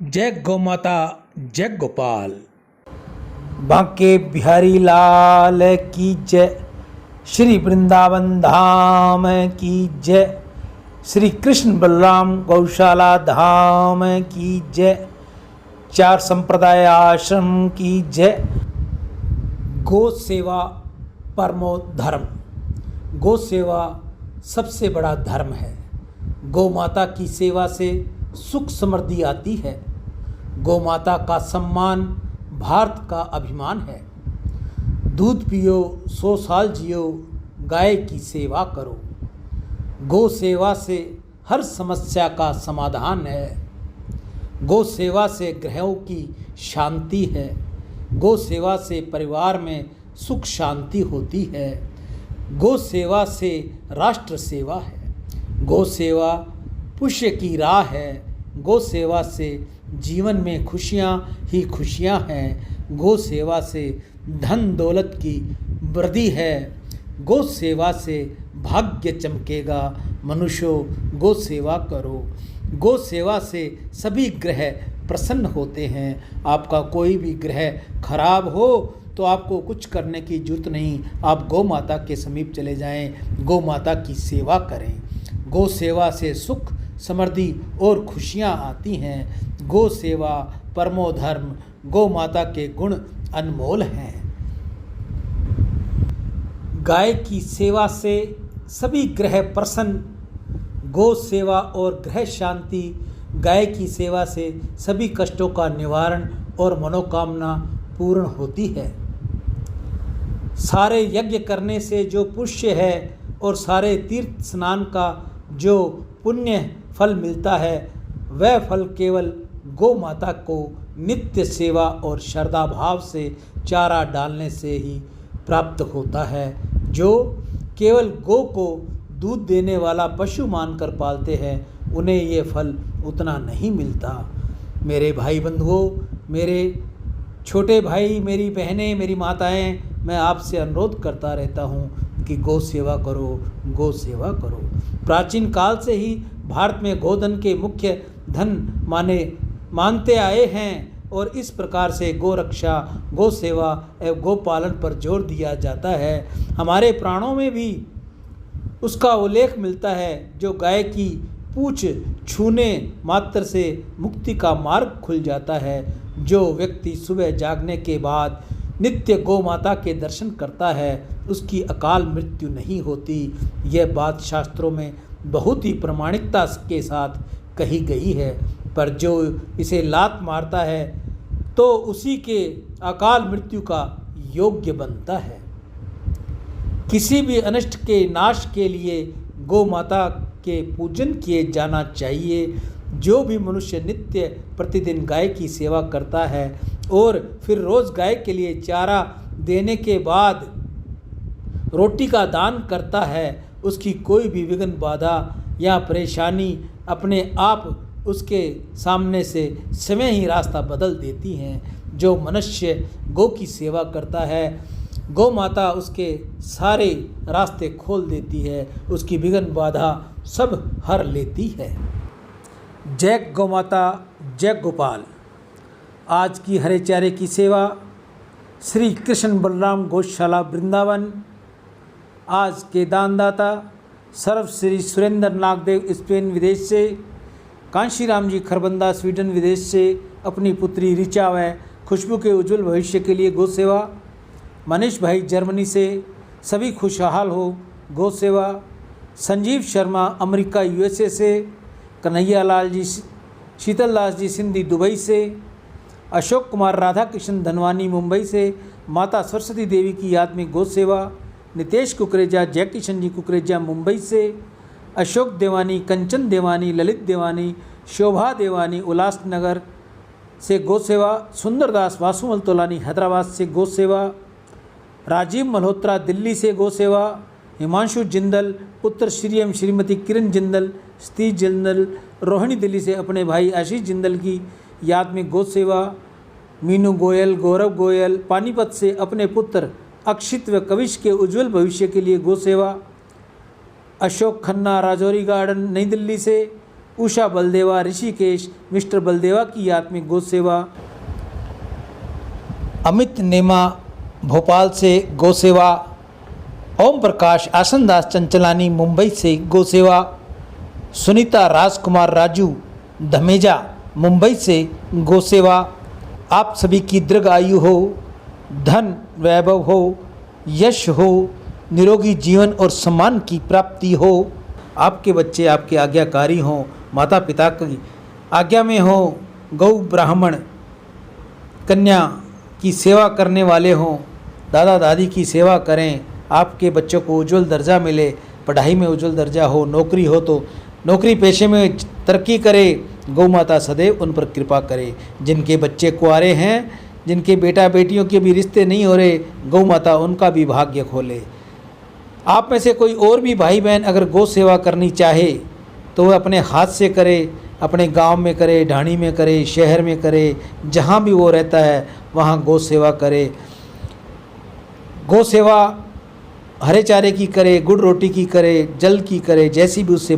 जय गौ माता, जय गोपाल। बांके बिहारी लाल की जय, श्री वृंदावन धाम की जय, श्री कृष्ण बलराम गौशाला धाम की जय, चार संप्रदाय आश्रम की जय। गौ सेवा परमो धर्म। गौ सेवा सबसे बड़ा धर्म है। गौ माता की सेवा से सुख समृद्धि आती है। गौ माता का सम्मान भारत का अभिमान है। दूध पियो 100 साल जियो, गाय की सेवा करो। गौ सेवा से हर समस्या का समाधान है। गौ सेवा से ग्रहों की शांति है। गौ सेवा से परिवार में सुख शांति होती है। गौ सेवा से राष्ट्र सेवा है। गौ सेवा पुण्य की राह है। गौ सेवा से जीवन में खुशियाँ ही खुशियाँ हैं। गौ सेवा से धन दौलत की वृद्धि है। गौ सेवा से भाग्य चमकेगा। मनुष्यों, गौ सेवा करो। गौ सेवा से सभी ग्रह प्रसन्न होते हैं। आपका कोई भी ग्रह खराब हो तो आपको कुछ करने की जरूरत नहीं। आप गौ माता के समीप चले जाएं, गौ माता की सेवा करें। गौ सेवा से सुख समृद्धि और खुशियाँ आती हैं। गौ सेवा परमो धर्म। गौ माता के गुण अनमोल हैं। गाय की सेवा से सभी ग्रह प्रसन्न। गौ सेवा और ग्रह शांति। गाय की सेवा से सभी कष्टों का निवारण और मनोकामना पूर्ण होती है। सारे यज्ञ करने से जो पुण्य है और सारे तीर्थ स्नान का जो पुण्य फल मिलता है, वह फल केवल गौ माता को नित्य सेवा और श्रद्धा भाव से चारा डालने से ही प्राप्त होता है। जो केवल गौ को दूध देने वाला पशु मानकर पालते हैं, उन्हें ये फल उतना नहीं मिलता। मेरे भाई बंधुओं, मेरे छोटे भाई, मेरी बहनें, मेरी माताएं, मैं आपसे अनुरोध करता रहता हूँ कि गौ सेवा करो, गौ सेवा करो। प्राचीन काल से ही भारत में गोधन के मुख्य धन मानते आए हैं और इस प्रकार से गौ रक्षा, गौ सेवा एवं गौ पालन पर जोर दिया जाता है। हमारे प्राणों में भी उसका उल्लेख मिलता है। जो गाय की पूंछ छूने मात्र से मुक्ति का मार्ग खुल जाता है। जो व्यक्ति सुबह जागने के बाद नित्य गौ माता के दर्शन करता है, उसकी अकाल मृत्यु नहीं होती। यह बात शास्त्रों में बहुत ही प्रामाणिकता के साथ कही गई है। पर जो इसे लात मारता है तो उसी के अकाल मृत्यु का योग्य बनता है। किसी भी अनिष्ट के नाश के लिए गौ माता के पूजन किए जाना चाहिए। जो भी मनुष्य नित्य प्रतिदिन गाय की सेवा करता है और फिर रोज़ गाय के लिए चारा देने के बाद रोटी का दान करता है, उसकी कोई भी विघ्न बाधा या परेशानी अपने आप उसके सामने से समय ही रास्ता बदल देती हैं। जो मनुष्य गौ की सेवा करता है, गौ माता उसके सारे रास्ते खोल देती है, उसकी विघ्न बाधा सब हर लेती है। जय गौ माता, जय गोपाल। आज की हरे चारे की सेवा श्री कृष्ण बलराम गौशाला वृंदावन। आज के दानदाता सर्वश्री सुरेंद्र नागदेव स्पेन विदेश से, कांशीराम जी खरबंदा स्वीडन विदेश से अपनी पुत्री ऋचा व खुशबू के उज्जवल भविष्य के लिए गौ सेवा। मनीष भाई जर्मनी से सभी खुशहाल हो, गौ सेवा। संजीव शर्मा अमेरिका USA से, कन्हैया लाल जी शीतल दास जी सिंधी दुबई से, अशोक कुमार राधा कृष्ण धनवानी मुंबई से माता सरस्वती देवी की याद में गौ सेवा। नितेश कुकरेजा जय किशन जी कुकरेजा मुंबई से, अशोक देवानी, कंचन देवानी, ललित देवानी, शोभा देवानी उल्लासनगर से गौ सेवा। सुंदरदास वासुमल तोलानी हैदराबाद से गौ सेवा। राजीव मल्होत्रा दिल्ली से गौ सेवा। हिमांशु जिंदल पुत्र श्री एवं श्रीमती किरण जिंदल, सतीश जिंदल रोहिणी दिल्ली से अपने भाई आशीष जिंदल की याद में गौ सेवा। मीनू गोयल, गौरव गोयल पानीपत से अपने पुत्र अक्षित व कविश के उज्जवल भविष्य के लिए गौ सेवा। अशोक खन्ना राजौरी गार्डन नई दिल्ली से उषा बलदेवा ऋषिकेश मिस्टर बलदेवा की याद में गौ सेवा। अमित नेमा भोपाल से गौ सेवा। ओम प्रकाश आसनदास चंचलानी मुंबई से गौ सेवा। सुनीता राजकुमार राजू धमेजा मुंबई से गौ सेवा। आप सभी की दीर्घ आयु हो, धन वैभव हो, यश हो, निरोगी जीवन और सम्मान की प्राप्ति हो। आपके बच्चे आपके आज्ञाकारी हों, माता पिता की आज्ञा में हों, गौ ब्राह्मण कन्या की सेवा करने वाले हों, दादा दादी की सेवा करें, आपके बच्चों को उज्जवल दर्जा मिले, पढ़ाई में उज्जवल दर्जा हो, नौकरी हो तो नौकरी पेशे में तरक्की करे। गौ माता सदैव उन पर कृपा करे। जिनके बच्चे कुंवारे हैं, जिनके बेटा बेटियों के भी रिश्ते नहीं हो रहे, गौ माता उनका भी भाग्य खोले। आप में से कोई और भी भाई बहन अगर गौ सेवा करनी चाहे तो वह अपने हाथ से करे, अपने गांव में करे, ढाणी में करे, शहर में करे, जहां भी वो रहता है वहां गौ सेवा करे। गौ सेवा हरे चारे की करे, गुड़ रोटी की करे, जल की करे, जैसी भी उससे